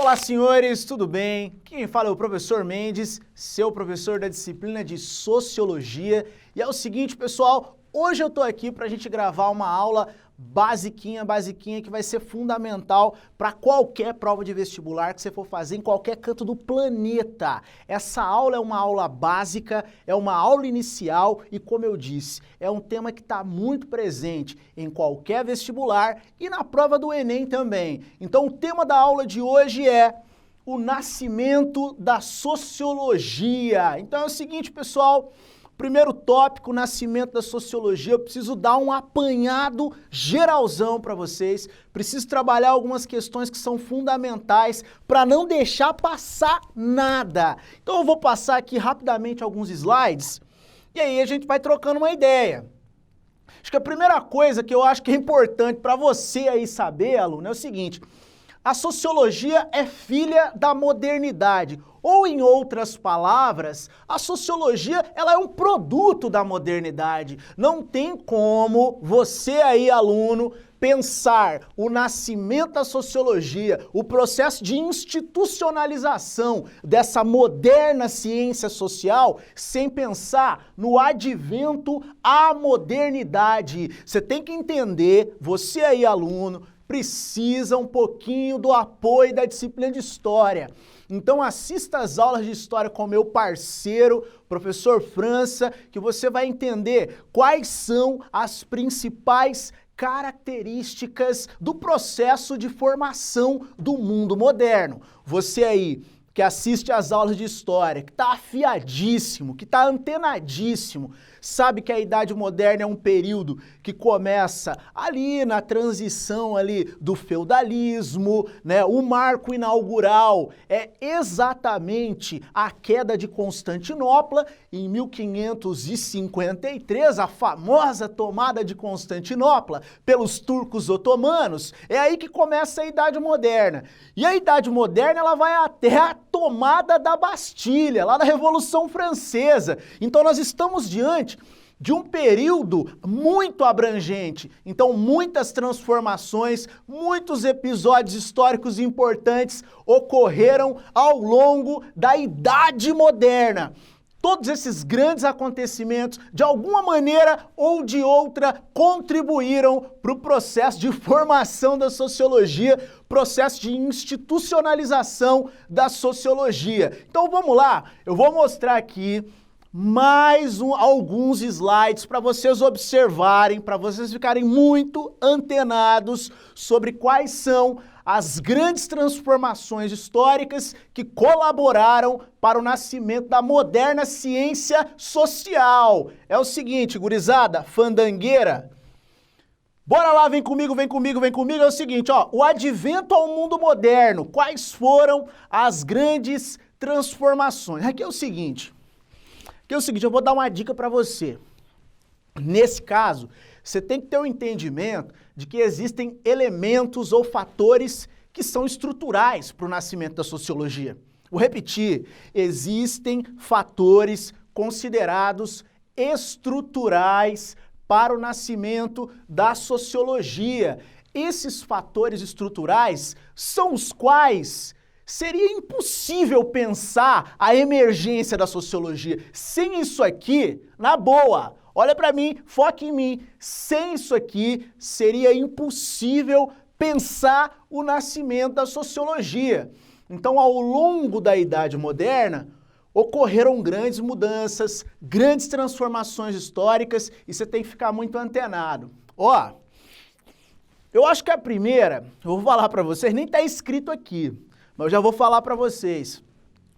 Olá, senhores, tudo bem? Quem fala é o professor Mendes, seu professor da disciplina de Sociologia. E é o seguinte, pessoal, hoje eu tô aqui pra gente gravar uma aula basiquinha, que vai ser fundamental para qualquer prova de vestibular que você for fazer em qualquer canto do planeta. Essa aula é uma aula básica, é uma aula inicial e, como eu disse, é um tema que está muito presente em qualquer vestibular e na prova do Enem também. Então o tema da aula de hoje é o nascimento da sociologia. Então é o seguinte, pessoal. Primeiro tópico, nascimento da sociologia, eu preciso dar um apanhado geralzão para vocês, preciso trabalhar algumas questões que são fundamentais para não deixar passar nada. Então eu vou passar aqui rapidamente alguns slides e aí a gente vai trocando uma ideia. Acho que a primeira coisa que eu acho que é importante para você aí saber, aluno, é o seguinte: a sociologia é filha da modernidade. Ou, em outras palavras, a sociologia ela é um produto da modernidade. Não tem como você aí, aluno, pensar o nascimento da sociologia, o processo de institucionalização dessa moderna ciência social, sem pensar no advento à modernidade. Você tem que entender, você aí, aluno, precisa um pouquinho do apoio da disciplina de História. Então assista às aulas de História com meu parceiro, professor França, que você vai entender quais são as principais características do processo de formação do mundo moderno. Você aí que assiste às aulas de História, que está afiadíssimo, que está antenadíssimo, sabe que a Idade Moderna é um período que começa ali na transição ali do feudalismo, né? O marco inaugural é exatamente a queda de Constantinopla em 1553, a famosa tomada de Constantinopla pelos turcos otomanos. É aí que começa a Idade Moderna. E a Idade Moderna ela vai até a tomada da Bastilha, lá da Revolução Francesa. Então nós estamos diante de um período muito abrangente. Então muitas transformações, muitos episódios históricos importantes ocorreram ao longo da Idade Moderna. Todos esses grandes acontecimentos, de alguma maneira ou de outra, contribuíram para o processo de formação da sociologia, processo de institucionalização da sociologia. Então vamos lá, eu vou mostrar aqui alguns slides para vocês observarem, para vocês ficarem muito antenados sobre quais são as grandes transformações históricas que colaboraram para o nascimento da moderna ciência social. É o seguinte, gurizada, fandangueira, bora lá, vem comigo, é o seguinte, ó, o advento ao mundo moderno, quais foram as grandes transformações? Aqui é o seguinte, eu vou dar uma dica para você. Nesse caso, você tem que ter um entendimento de que existem elementos ou fatores que são estruturais para o nascimento da sociologia. Vou repetir, existem fatores considerados estruturais para o nascimento da sociologia. Esses fatores estruturais são os quais seria impossível pensar a emergência da sociologia. Sem isso aqui, na boa, olha para mim, foca em mim, sem isso aqui seria impossível pensar o nascimento da sociologia. Então, ao longo da Idade Moderna, ocorreram grandes mudanças, grandes transformações históricas e você tem que ficar muito antenado. Ó, eu acho que a primeira, eu vou falar para vocês, nem está escrito aqui, mas eu já vou falar para vocês.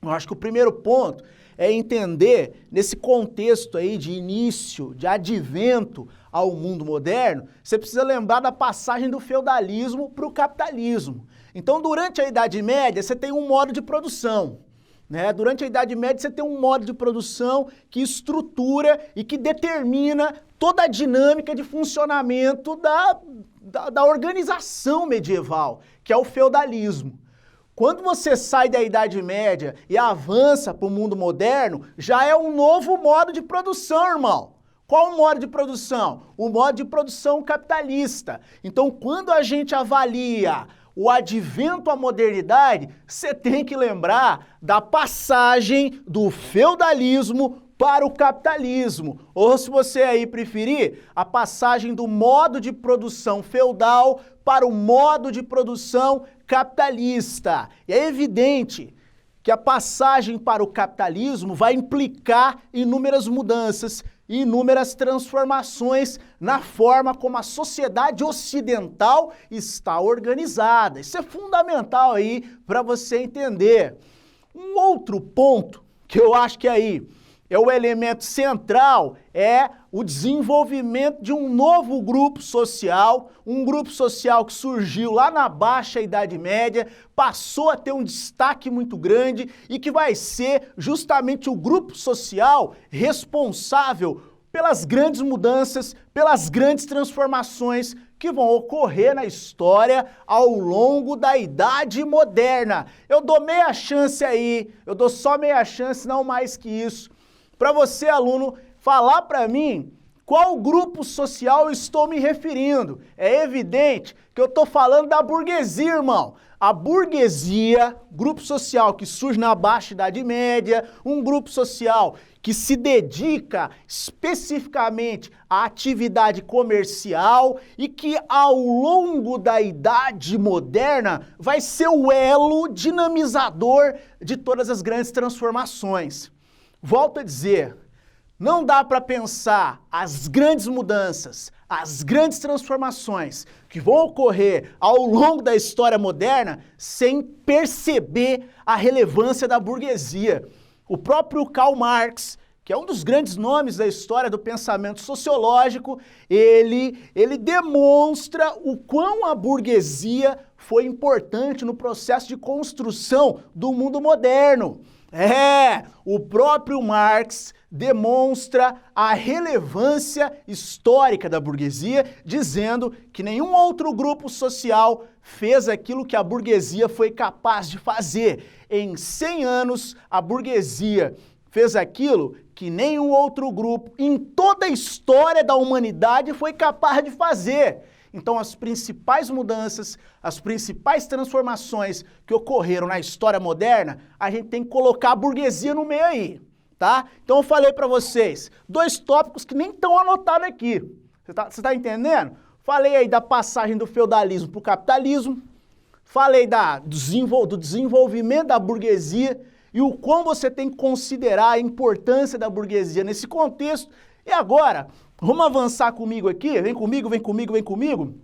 Eu acho que o primeiro ponto é entender, nesse contexto aí de início, de advento ao mundo moderno, você precisa lembrar da passagem do feudalismo para o capitalismo. Então, durante a Idade Média, você tem um modo de produção, né? Durante a Idade Média, você tem um modo de produção que estrutura e que determina toda a dinâmica de funcionamento da organização medieval, que é o feudalismo. Quando você sai da Idade Média e avança para o mundo moderno, já é um novo modo de produção, irmão. Qual o modo de produção? O modo de produção capitalista. Então, quando a gente avalia o advento à modernidade, você tem que lembrar da passagem do feudalismo para o capitalismo. Ou, se você aí preferir, a passagem do modo de produção feudal para o modo de produção capitalista. E é evidente que a passagem para o capitalismo vai implicar inúmeras mudanças e inúmeras transformações na forma como a sociedade ocidental está organizada. Isso é fundamental aí para você entender. Um outro ponto que eu acho que aí é o elemento central, é o desenvolvimento de um novo grupo social, um grupo social que surgiu lá na Baixa Idade Média, passou a ter um destaque muito grande e que vai ser justamente o grupo social responsável pelas grandes mudanças, pelas grandes transformações que vão ocorrer na história ao longo da Idade Moderna. Eu dou meia chance aí, eu dou só meia chance, não mais que isso, para você, aluno, falar para mim qual grupo social eu estou me referindo. É evidente que eu estou falando da burguesia, irmão. A burguesia, grupo social que surge na Baixa Idade Média, um grupo social que se dedica especificamente à atividade comercial e que ao longo da Idade Moderna vai ser o elo dinamizador de todas as grandes transformações. Volto a dizer, não dá para pensar as grandes mudanças, as grandes transformações que vão ocorrer ao longo da história moderna sem perceber a relevância da burguesia. O próprio Karl Marx, que é um dos grandes nomes da história do pensamento sociológico, ele demonstra o quão a burguesia foi importante no processo de construção do mundo moderno. O próprio Marx demonstra a relevância histórica da burguesia, dizendo que nenhum outro grupo social fez aquilo que a burguesia foi capaz de fazer. Em 100 anos, a burguesia fez aquilo que nenhum outro grupo em toda a história da humanidade foi capaz de fazer. Então, as principais mudanças, as principais transformações que ocorreram na história moderna, a gente tem que colocar a burguesia no meio aí, tá? Então, eu falei para vocês, dois tópicos que nem estão anotados aqui. Você tá entendendo? Falei aí da passagem do feudalismo para o capitalismo, falei do desenvolvimento da burguesia e o quão você tem que considerar a importância da burguesia nesse contexto. E agora, vamos avançar comigo aqui, vem comigo,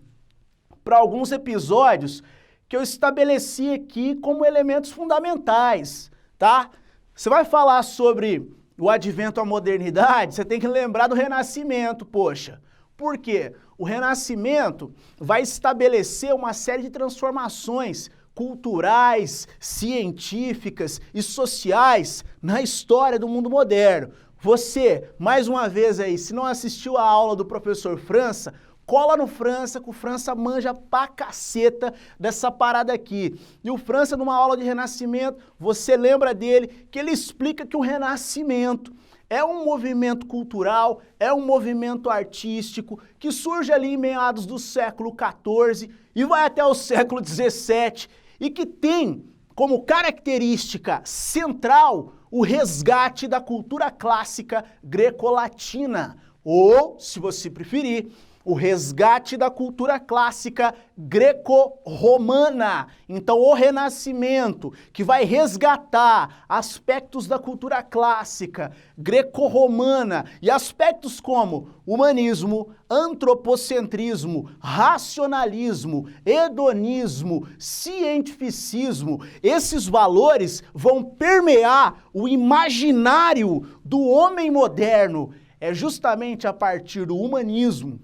para alguns episódios que eu estabeleci aqui como elementos fundamentais, tá? Você vai falar sobre o advento à modernidade, você tem que lembrar do Renascimento, poxa. Por quê? O Renascimento vai estabelecer uma série de transformações culturais, científicas e sociais na história do mundo moderno. Você, mais uma vez aí, se não assistiu a aula do professor França, cola no França, que o França manja pra caceta dessa parada aqui. E o França, numa aula de Renascimento, você lembra dele, que ele explica que o Renascimento é um movimento cultural, é um movimento artístico, que surge ali em meados do século XIV e vai até o século XVII, e que tem como característica central o resgate da cultura clássica greco-latina, ou, se você preferir, o resgate da cultura clássica greco-romana. Então, o Renascimento, que vai resgatar aspectos da cultura clássica greco-romana e aspectos como humanismo, antropocentrismo, racionalismo, hedonismo, cientificismo, esses valores vão permear o imaginário do homem moderno. É justamente a partir do humanismo,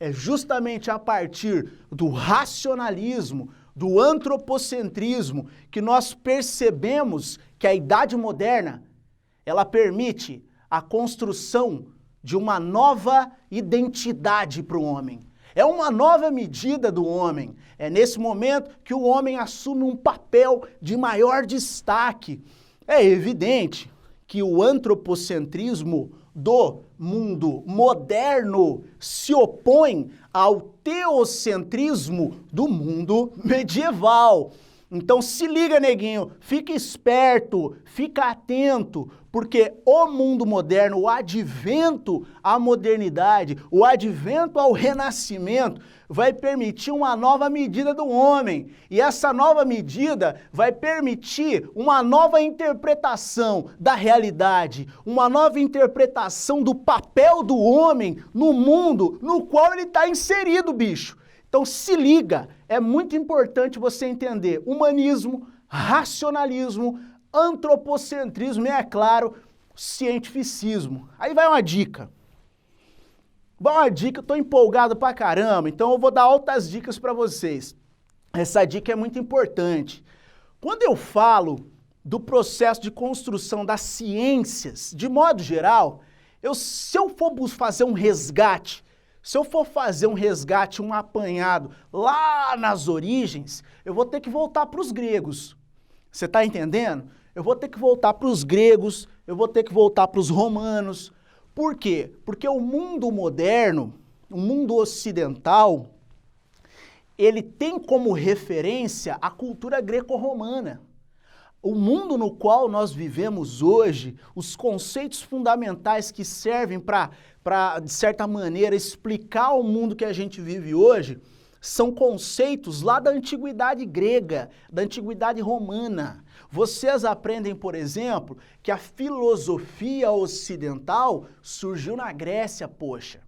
é justamente a partir do racionalismo, do antropocentrismo, que nós percebemos que a Idade Moderna, ela permite a construção de uma nova identidade para o homem. É uma nova medida do homem. É nesse momento que o homem assume um papel de maior destaque. É evidente que o antropocentrismo do mundo moderno se opõe ao teocentrismo do mundo medieval. Então se liga, neguinho, fica esperto, fica atento, porque o mundo moderno, o advento à modernidade, o advento ao renascimento, vai permitir uma nova medida do homem. E essa nova medida vai permitir uma nova interpretação da realidade, uma nova interpretação do papel do homem no mundo no qual ele está inserido, bicho. Então se liga, é muito importante você entender humanismo, racionalismo, antropocentrismo e, é claro, cientificismo. Aí vai uma dica. Eu tô empolgado pra caramba, então eu vou dar altas dicas para vocês. Essa dica é muito importante. Quando eu falo do processo de construção das ciências, de modo geral, se eu for fazer um resgate, um apanhado lá nas origens, eu vou ter que voltar para os gregos. Você está entendendo? Eu vou ter que voltar para os gregos, eu vou ter que voltar para os romanos. Por quê? Porque o mundo moderno, o mundo ocidental, ele tem como referência a cultura greco-romana. O mundo no qual nós vivemos hoje, os conceitos fundamentais que servem para, de certa maneira, explicar o mundo que a gente vive hoje, são conceitos lá da antiguidade grega, da antiguidade romana. Vocês aprendem, por exemplo, que a filosofia ocidental surgiu na Grécia, poxa.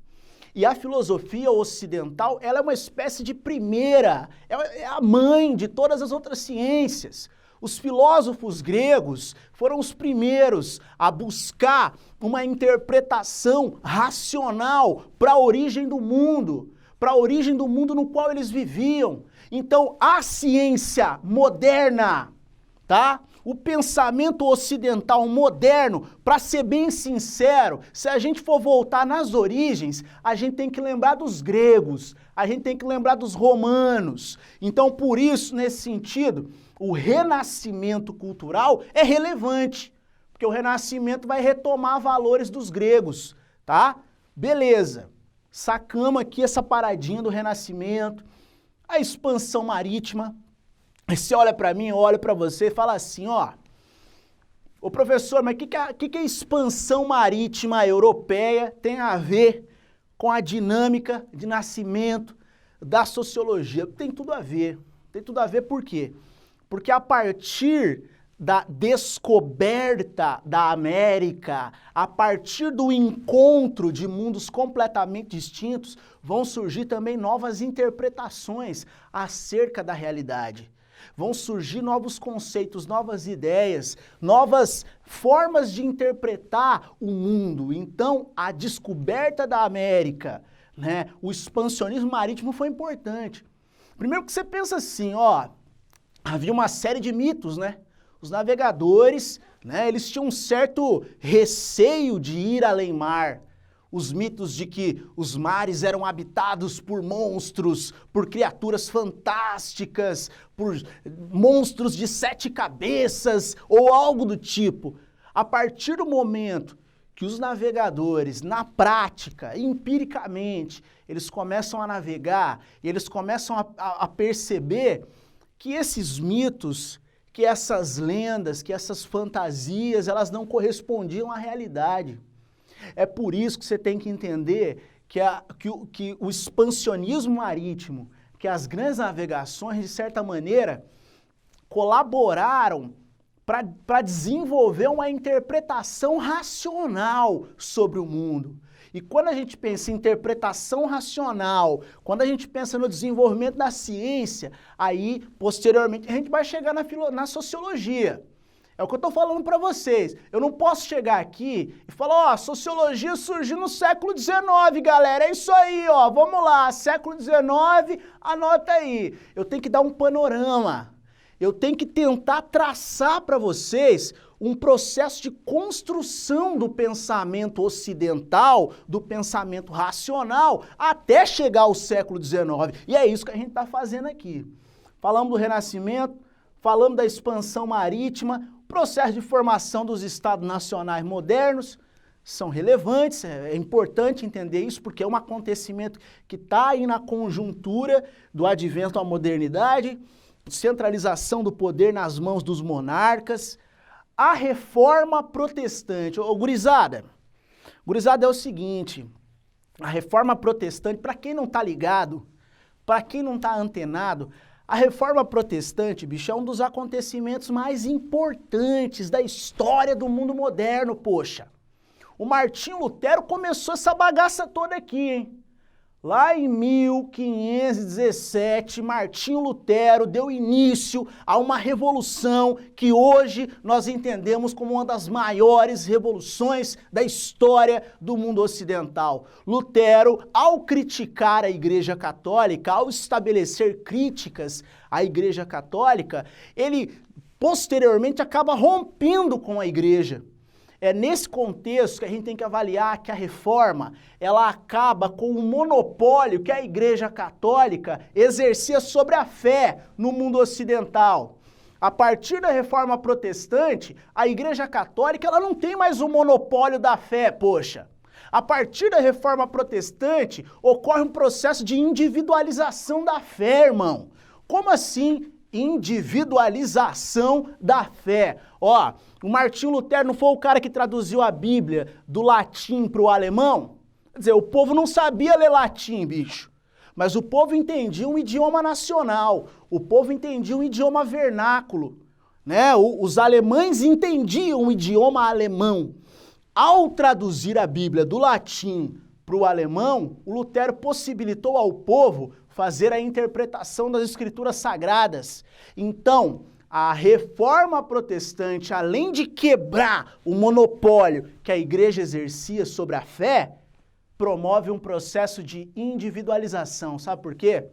E a filosofia ocidental, ela é uma espécie de primeira, é a mãe de todas as outras ciências. Os filósofos gregos foram os primeiros a buscar uma interpretação racional para a origem do mundo no qual eles viviam. Então, a ciência moderna, tá? O pensamento ocidental moderno, para ser bem sincero, se a gente for voltar nas origens, a gente tem que lembrar dos gregos, a gente tem que lembrar dos romanos. Então, por isso, nesse sentido, o renascimento cultural é relevante, porque o renascimento vai retomar valores dos gregos, tá? Beleza. Sacamos aqui essa paradinha do renascimento, a expansão marítima. Você olha para mim, eu olho para você e fala assim, ó, ô professor, mas o que a expansão marítima europeia tem a ver com a dinâmica de nascimento da sociologia? Tem tudo a ver. Tem tudo a ver por quê? Porque a partir da descoberta da América, a partir do encontro de mundos completamente distintos, vão surgir também novas interpretações acerca da realidade. Vão surgir novos conceitos, novas ideias, novas formas de interpretar o mundo. Então, a descoberta da América, né, o expansionismo marítimo foi importante. Primeiro que você pensa assim, ó, havia uma série de mitos, né? Os navegadores, né, eles tinham um certo receio de ir além mar. Os mitos de que os mares eram habitados por monstros, por criaturas fantásticas, por monstros de 7 cabeças ou algo do tipo. A partir do momento que os navegadores, na prática, empiricamente, eles começam a navegar e eles começam a perceber que esses mitos, que essas lendas, que essas fantasias, elas não correspondiam à realidade. É por isso que você tem que entender que o expansionismo marítimo, que as grandes navegações, de certa maneira, colaboraram para desenvolver uma interpretação racional sobre o mundo. E quando a gente pensa em interpretação racional, quando a gente pensa no desenvolvimento da ciência, aí, posteriormente, a gente vai chegar na sociologia. É o que eu estou falando para vocês. Eu não posso chegar aqui e falar, ó, a sociologia surgiu no século XIX, galera. É isso aí, ó, vamos lá, século XIX, anota aí. Eu tenho que dar um panorama. Eu tenho que tentar traçar para vocês um processo de construção do pensamento ocidental, do pensamento racional, até chegar ao século XIX. E é isso que a gente está fazendo aqui. Falamos do Renascimento, falamos da expansão marítima, processo de formação dos estados nacionais modernos, são relevantes, é importante entender isso, porque é um acontecimento que está aí na conjuntura do advento à modernidade, centralização do poder nas mãos dos monarcas, a reforma protestante. Ô, gurizada é o seguinte, a reforma protestante, para quem não está ligado, para quem não está antenado, a reforma protestante, bicho, é um dos acontecimentos mais importantes da história do mundo moderno, poxa. O Martinho Lutero começou essa bagaça toda aqui, hein? Lá em 1517, Martinho Lutero deu início a uma revolução que hoje nós entendemos como uma das maiores revoluções da história do mundo ocidental. Lutero, ao criticar a Igreja Católica, ao estabelecer críticas à Igreja Católica, ele posteriormente acaba rompendo com a Igreja. É nesse contexto que a gente tem que avaliar que a reforma, ela acaba com o monopólio que a Igreja Católica exercia sobre a fé no mundo ocidental. A partir da reforma protestante, a Igreja Católica ela não tem mais o monopólio da fé, poxa. A partir da reforma protestante, ocorre um processo de individualização da fé, irmão. Como assim? Individualização da fé. Ó, o Martinho Lutero não foi o cara que traduziu a Bíblia do latim para o alemão? Quer dizer, o povo não sabia ler latim, bicho. Mas o povo entendia um idioma nacional, o povo entendia um idioma vernáculo, né? Os alemães entendiam o idioma alemão. Ao traduzir a Bíblia do latim para o alemão, o Lutero possibilitou ao povo fazer a interpretação das escrituras sagradas. Então, a reforma protestante, além de quebrar o monopólio que a igreja exercia sobre a fé, promove um processo de individualização. Sabe por quê?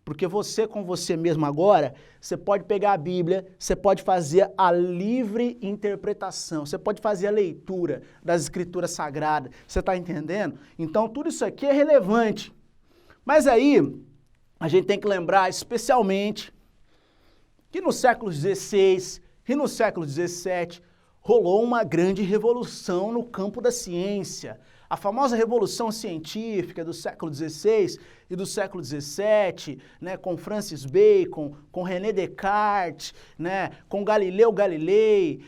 Porque você com você mesmo agora, você pode pegar a Bíblia, você pode fazer a livre interpretação, você pode fazer a leitura das escrituras sagradas, você está entendendo? Então tudo isso aqui é relevante. Mas aí, a gente tem que lembrar especialmente que no século XVI e no século XVII rolou uma grande revolução no campo da ciência. A famosa revolução científica do século XVI e do século XVII, né, com Francis Bacon, com René Descartes, né, com Galileu Galilei,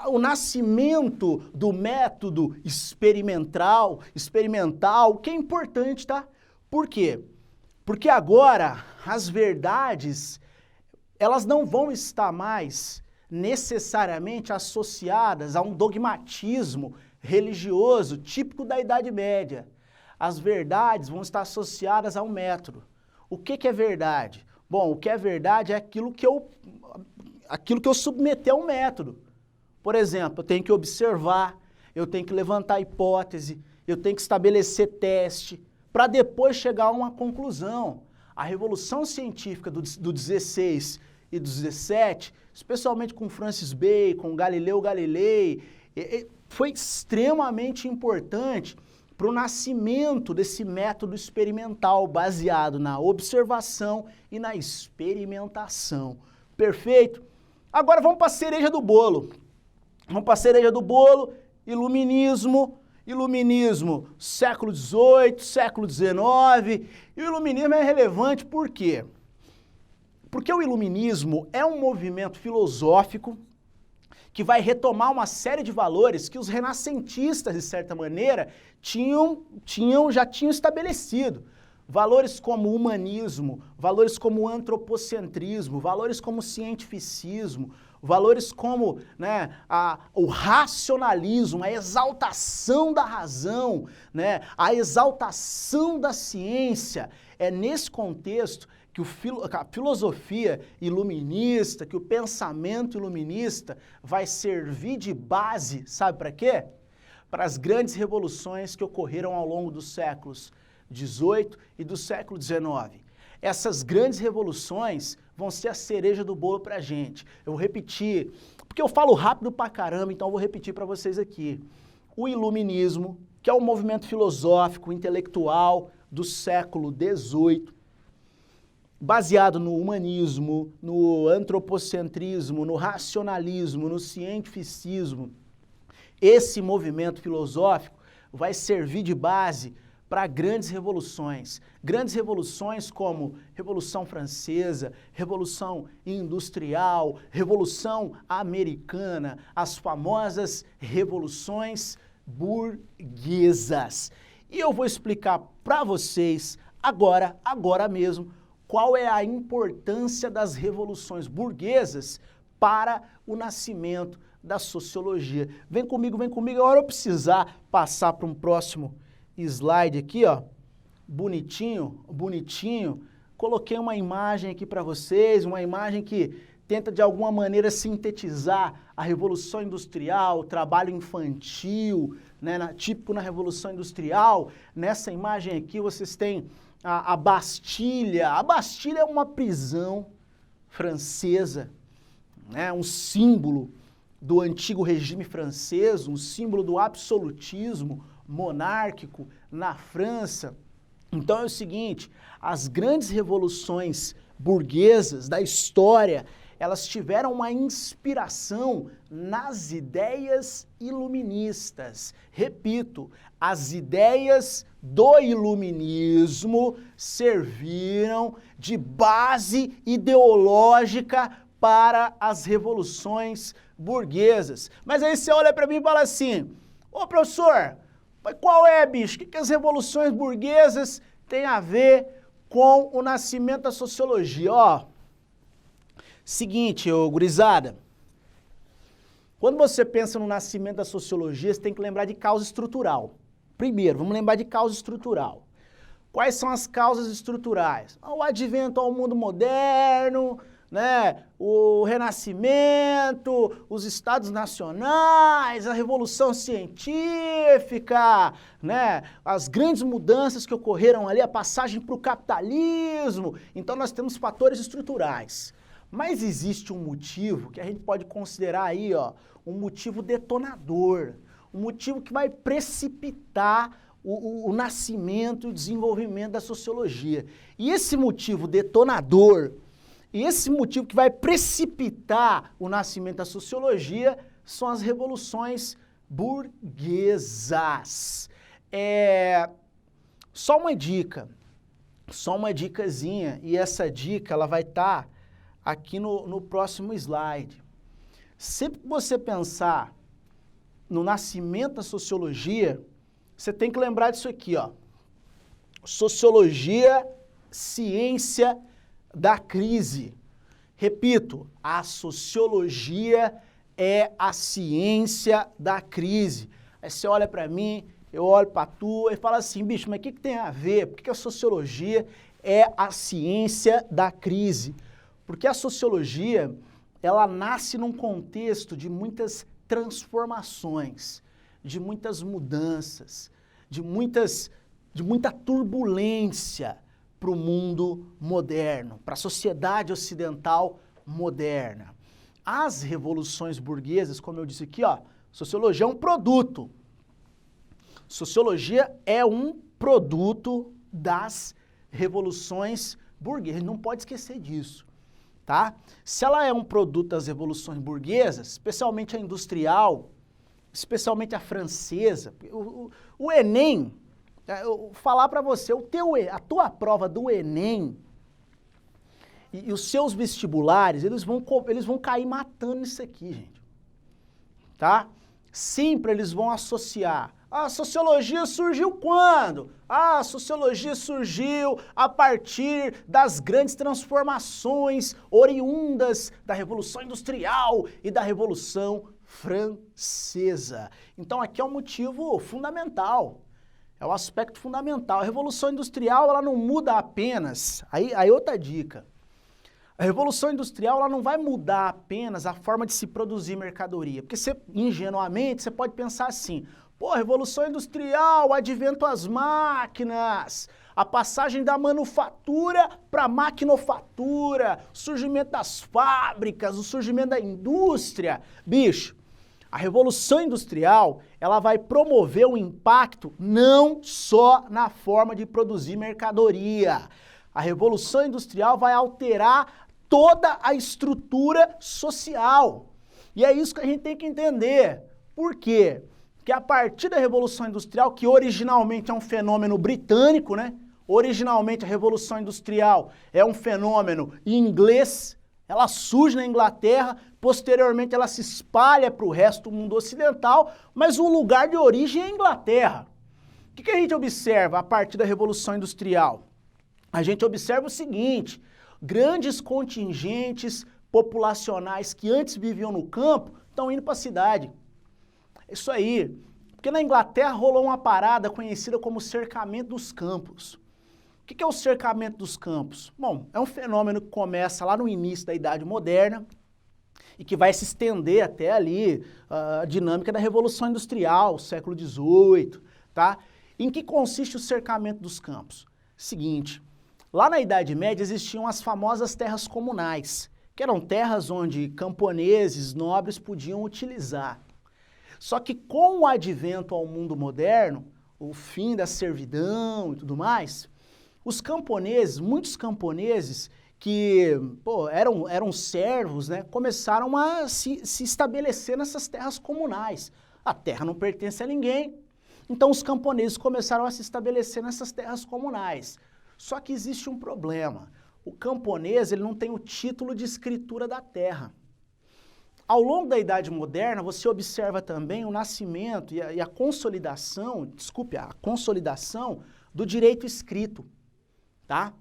o nascimento do método experimental, que é importante, tá? Por quê? Porque agora as verdades, elas não vão estar mais necessariamente associadas a um dogmatismo religioso típico da Idade Média. As verdades vão estar associadas a um método. O que é verdade? Bom, o que é verdade é aquilo que eu submeti a um método. Por exemplo, eu tenho que observar, eu tenho que levantar hipótese, eu tenho que estabelecer teste, para depois chegar a uma conclusão. A revolução científica do 16 e do 17, especialmente com Francis Bacon, Galileu Galilei, foi extremamente importante para o nascimento desse método experimental baseado na observação e na experimentação. Perfeito? Agora vamos para a cereja do bolo. Vamos para a cereja do bolo, iluminismo, século XVIII, século XIX, e o iluminismo é relevante por quê? Porque o iluminismo é um movimento filosófico que vai retomar uma série de valores que os renascentistas, de certa maneira, já tinham estabelecido. Valores como humanismo, valores como antropocentrismo, valores como cientificismo, valores como, né, o racionalismo, a exaltação da razão, né, a exaltação da ciência. É nesse contexto que a filosofia iluminista, que o pensamento iluminista vai servir de base, sabe para quê? Para as grandes revoluções que ocorreram ao longo dos séculos XVIII e do século XIX. Essas grandes revoluções vão ser a cereja do bolo para a gente. Eu vou repetir, porque eu falo rápido pra caramba, então eu vou repetir para vocês aqui. O iluminismo, que é um movimento filosófico, intelectual do século XVIII, baseado no humanismo, no antropocentrismo, no racionalismo, no cientificismo, esse movimento filosófico vai servir de base para grandes revoluções. Grandes revoluções como Revolução Francesa, Revolução Industrial, Revolução Americana, as famosas revoluções burguesas. E eu vou explicar para vocês agora mesmo, qual é a importância das revoluções burguesas para o nascimento da sociologia. Vem comigo, agora eu precisar passar para um próximo slide aqui, ó, bonitinho, coloquei uma imagem aqui para vocês, uma imagem que tenta de alguma maneira sintetizar a Revolução Industrial, o trabalho infantil, né, típico na Revolução Industrial. Nessa imagem aqui vocês têm a Bastilha. A Bastilha é uma prisão francesa, né, um símbolo do antigo regime francês, um símbolo do absolutismo monárquico na França. Então é o seguinte, as grandes revoluções burguesas da história, elas tiveram uma inspiração nas ideias iluministas. Repito, as ideias do iluminismo serviram de base ideológica para as revoluções burguesas. Mas aí você olha para mim e fala assim, ô professor, mas qual é, bicho? O que as revoluções burguesas têm a ver com o nascimento da sociologia? Ó, seguinte, ô gurizada, quando você pensa no nascimento da sociologia, você tem que lembrar de causa estrutural. Primeiro, vamos lembrar de causa estrutural. Quais são as causas estruturais? O advento ao mundo moderno, né, o renascimento, os estados nacionais, a revolução científica, né, as grandes mudanças que ocorreram ali, a passagem para o capitalismo. Então nós temos fatores estruturais. Mas existe um motivo que a gente pode considerar aí, ó, um motivo detonador, um motivo que vai precipitar o nascimento e o desenvolvimento da sociologia. E esse motivo detonador, e esse motivo que vai precipitar o nascimento da sociologia são as revoluções burguesas. Só uma dicasinha, e essa dica ela vai estar aqui no próximo slide. Sempre que você pensar no nascimento da sociologia, você tem que lembrar disso aqui, ó. Sociologia, ciência da crise. Repito, a sociologia é a ciência da crise. Aí você olha para mim, eu olho para tu e fala assim, bicho, mas o que tem a ver? Por que a sociologia é a ciência da crise? Porque a sociologia, ela nasce num contexto de muitas transformações, de muitas mudanças, de muita turbulência para o mundo moderno, para a sociedade ocidental moderna. As revoluções burguesas, como eu disse aqui, ó, sociologia é um produto. Sociologia é um produto das revoluções burguesas, não pode esquecer disso, tá? Se ela é um produto das revoluções burguesas, especialmente a industrial, especialmente a francesa, o Enem, eu falar para você, a tua prova do Enem e os seus vestibulares, eles vão cair matando isso aqui, gente. Tá? Sempre eles vão associar. A sociologia surgiu quando? A sociologia surgiu a partir das grandes transformações oriundas da Revolução Industrial e da Revolução Francesa. Então aqui é um motivo fundamental. É o aspecto fundamental. A Revolução Industrial, ela não muda apenas... Aí outra dica. A Revolução Industrial, ela não vai mudar apenas a forma de se produzir mercadoria. Porque você, ingenuamente, você pode pensar assim, pô, Revolução Industrial, o advento às máquinas, a passagem da manufatura para a maquinofatura, o surgimento das fábricas, o surgimento da indústria. Bicho, a Revolução Industrial, ela vai promover um impacto não só na forma de produzir mercadoria. A Revolução Industrial vai alterar toda a estrutura social. E é isso que a gente tem que entender. Por quê? que a partir da Revolução Industrial, que originalmente é um fenômeno britânico, né? Originalmente a Revolução Industrial é um fenômeno inglês, ela surge na Inglaterra, posteriormente ela se espalha para o resto do mundo ocidental, mas o lugar de origem é a Inglaterra. O que a gente observa a partir da Revolução Industrial? A gente observa o seguinte: grandes contingentes populacionais que antes viviam no campo estão indo para a cidade. Isso aí, porque na Inglaterra rolou uma parada conhecida como cercamento dos campos. O que é o cercamento dos campos? Bom, é um fenômeno que começa lá no início da Idade Moderna e que vai se estender até ali a dinâmica da Revolução Industrial, século XVIII, tá? Em que consiste o cercamento dos campos? Seguinte, lá na Idade Média existiam as famosas terras comunais, que eram terras onde camponeses, nobres podiam utilizar. Só que com o advento ao mundo moderno, o fim da servidão e tudo mais, os camponeses, muitos camponeses que eram servos, né, começaram a se estabelecer nessas terras comunais. A terra não pertence a ninguém, então os camponeses começaram a se estabelecer nessas terras comunais. Só que existe um problema. O camponês ele não tem o título de escritura da terra. Ao longo da Idade Moderna, você observa também o nascimento e a consolidação, a consolidação do direito escrito, tá?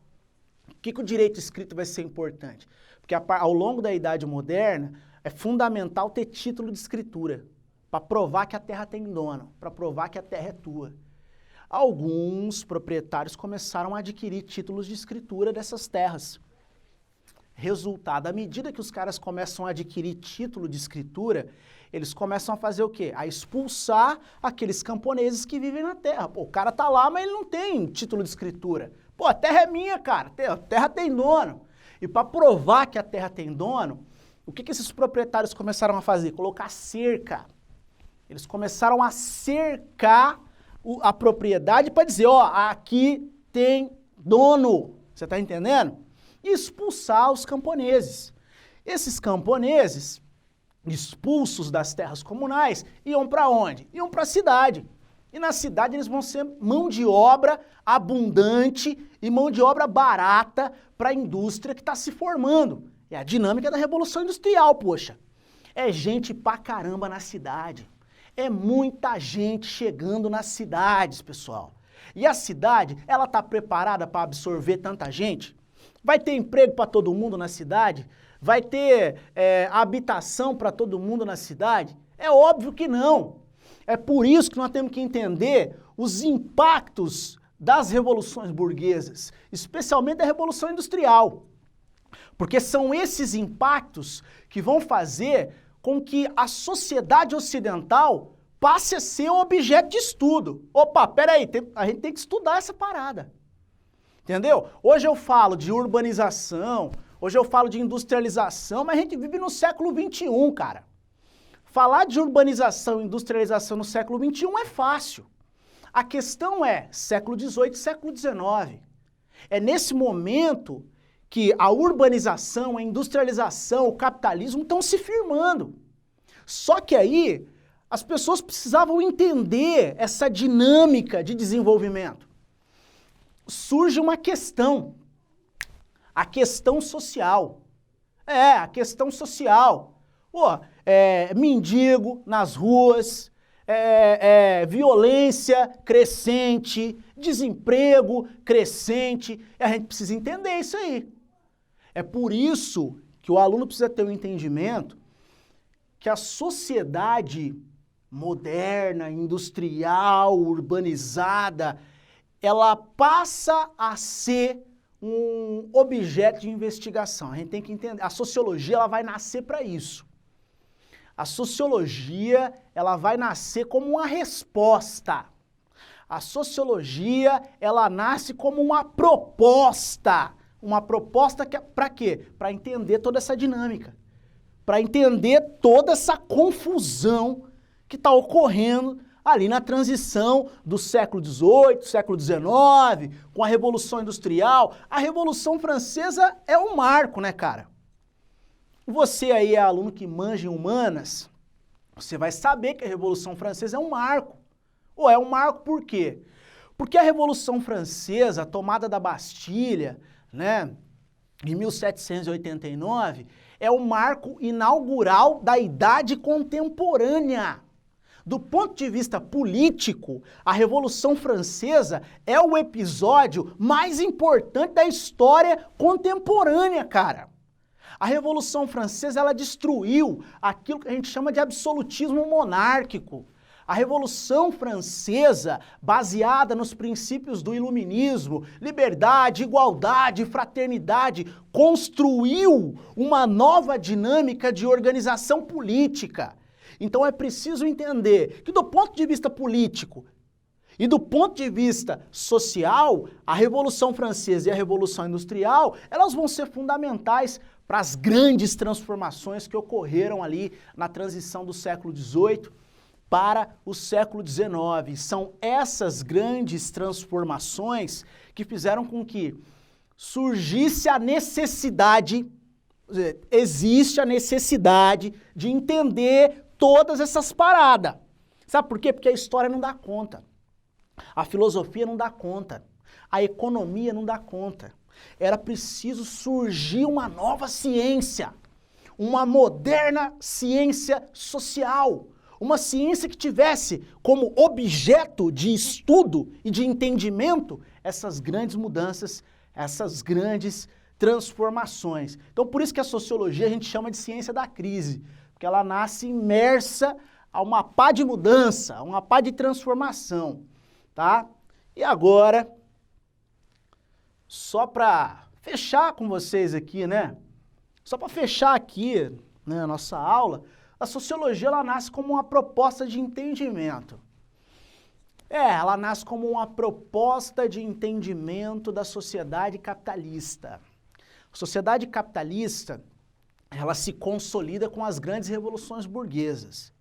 Por que o direito escrito vai ser importante? Porque ao longo da Idade Moderna, é fundamental ter título de escritura, para provar que a terra tem dono, para provar que a terra é tua. Alguns proprietários começaram a adquirir títulos de escritura dessas terras. Resultado, à medida que os caras começam a adquirir título de escritura, eles começam a fazer o quê? A expulsar aqueles camponeses que vivem na terra. Pô, o cara tá lá, mas ele não tem título de escritura. Pô, a terra é minha, cara, a terra tem dono. E para provar que a terra tem dono, o que esses proprietários começaram a fazer? Colocar cerca. Eles começaram a cercar a propriedade para dizer, ó, aqui tem dono. Você tá entendendo? E expulsar os camponeses. Esses camponeses, expulsos das terras comunais, iam para onde? Iam para a cidade. E na cidade eles vão ser mão de obra abundante e mão de obra barata para a indústria que está se formando. É a dinâmica da Revolução Industrial, poxa. É gente pra caramba na cidade. É muita gente chegando nas cidades, pessoal. E a cidade, ela está preparada para absorver tanta gente? Vai ter emprego para todo mundo na cidade? Vai ter habitação para todo mundo na cidade? É óbvio que não. É por isso que nós temos que entender os impactos das revoluções burguesas, especialmente da Revolução Industrial. Porque são esses impactos que vão fazer com que a sociedade ocidental passe a ser um objeto de estudo. Opa, peraí, a gente tem que estudar essa parada. Entendeu? Hoje eu falo de urbanização, hoje eu falo de industrialização, mas a gente vive no século XXI, cara. Falar de urbanização e industrialização no século XXI é fácil. A questão é século XVIII e século XIX. É nesse momento que a urbanização, a industrialização, o capitalismo estão se firmando. Só que aí as pessoas precisavam entender essa dinâmica de desenvolvimento. Surge uma questão, a questão social. A questão social. Pô, mendigo nas ruas, violência crescente, desemprego crescente, e a gente precisa entender isso aí. É por isso que o aluno precisa ter um entendimento que a sociedade moderna, industrial, urbanizada, ela passa a ser um objeto de investigação. A gente tem que entender, a sociologia ela vai nascer para isso. A sociologia ela vai nascer como uma resposta. A sociologia ela nasce como uma proposta. Uma proposta que para quê? Para entender toda essa dinâmica. Para entender toda essa confusão que está ocorrendo ali na transição do século XVIII, século XIX, com a Revolução Industrial. A Revolução Francesa é um marco, né, cara? Você aí é aluno que manja em humanas, você vai saber que a Revolução Francesa é um marco. Ou é um marco por quê? Porque a Revolução Francesa, a tomada da Bastilha, né, em 1789, é o marco inaugural da Idade Contemporânea. Do ponto de vista político, a Revolução Francesa é o episódio mais importante da história contemporânea, cara. A Revolução Francesa, ela destruiu aquilo que a gente chama de absolutismo monárquico. A Revolução Francesa, baseada nos princípios do iluminismo, liberdade, igualdade, fraternidade, construiu uma nova dinâmica de organização política. Então é preciso entender que do ponto de vista político e do ponto de vista social, a Revolução Francesa e a Revolução Industrial, elas vão ser fundamentais para as grandes transformações que ocorreram ali na transição do século XVIII para o século XIX. São essas grandes transformações que fizeram com que surgisse a necessidade, existe a necessidade de entender todas essas paradas. Sabe por quê? Porque a história não dá conta. A filosofia não dá conta. A economia não dá conta. Era preciso surgir uma nova ciência, uma moderna ciência social, uma ciência que tivesse como objeto de estudo e de entendimento essas grandes mudanças, essas grandes transformações. Então, por isso que a sociologia a gente chama de ciência da crise, porque ela nasce imersa a uma pá de mudança, a uma pá de transformação, tá? E agora, só para fechar com vocês aqui, né? Só para fechar aqui, né, a nossa aula, a sociologia ela nasce como uma proposta de entendimento. Ela nasce como uma proposta de entendimento da sociedade capitalista. A sociedade capitalista, ela se consolida com as grandes revoluções burguesas.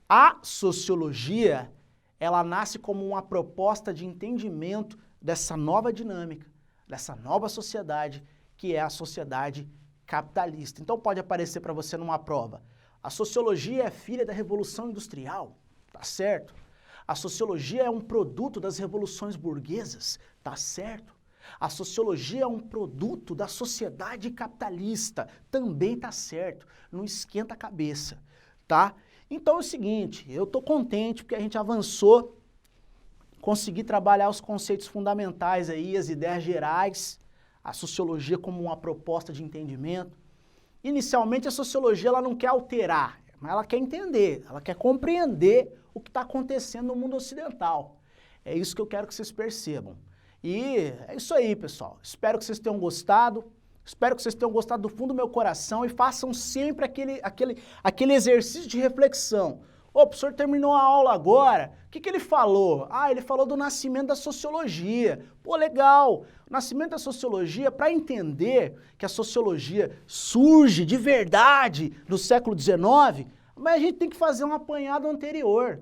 A sociologia, ela nasce como uma proposta de entendimento dessa nova dinâmica, dessa nova sociedade, que é a sociedade capitalista. Então pode aparecer para você numa prova: a sociologia é filha da Revolução Industrial, tá certo? A sociologia é um produto das revoluções burguesas, tá certo? A sociologia é um produto da sociedade capitalista, também tá certo. Não esquenta a cabeça, tá? Então é o seguinte, eu tô contente porque a gente avançou, consegui trabalhar os conceitos fundamentais aí, as ideias gerais, a sociologia como uma proposta de entendimento. Inicialmente a sociologia ela não quer alterar, mas ela quer entender, ela quer compreender o que está acontecendo no mundo ocidental. É isso que eu quero que vocês percebam. E é isso aí, pessoal. Espero que vocês tenham gostado. Espero que vocês tenham gostado do fundo do meu coração e façam sempre aquele exercício de reflexão. Ô, o professor terminou a aula agora, o que ele falou? Ah, ele falou do nascimento da sociologia. Pô, legal. O nascimento da sociologia, para entender que a sociologia surge de verdade no século XIX, mas a gente tem que fazer um apanhado anterior.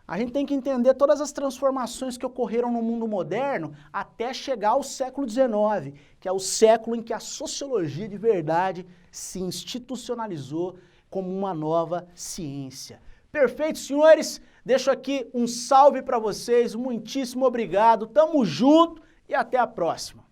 A gente tem que entender todas as transformações que ocorreram no mundo moderno até chegar ao século XIX, que é o século em que a sociologia de verdade se institucionalizou como uma nova ciência. Perfeito, senhores? Deixo aqui um salve para vocês, muitíssimo obrigado, tamo junto e até a próxima.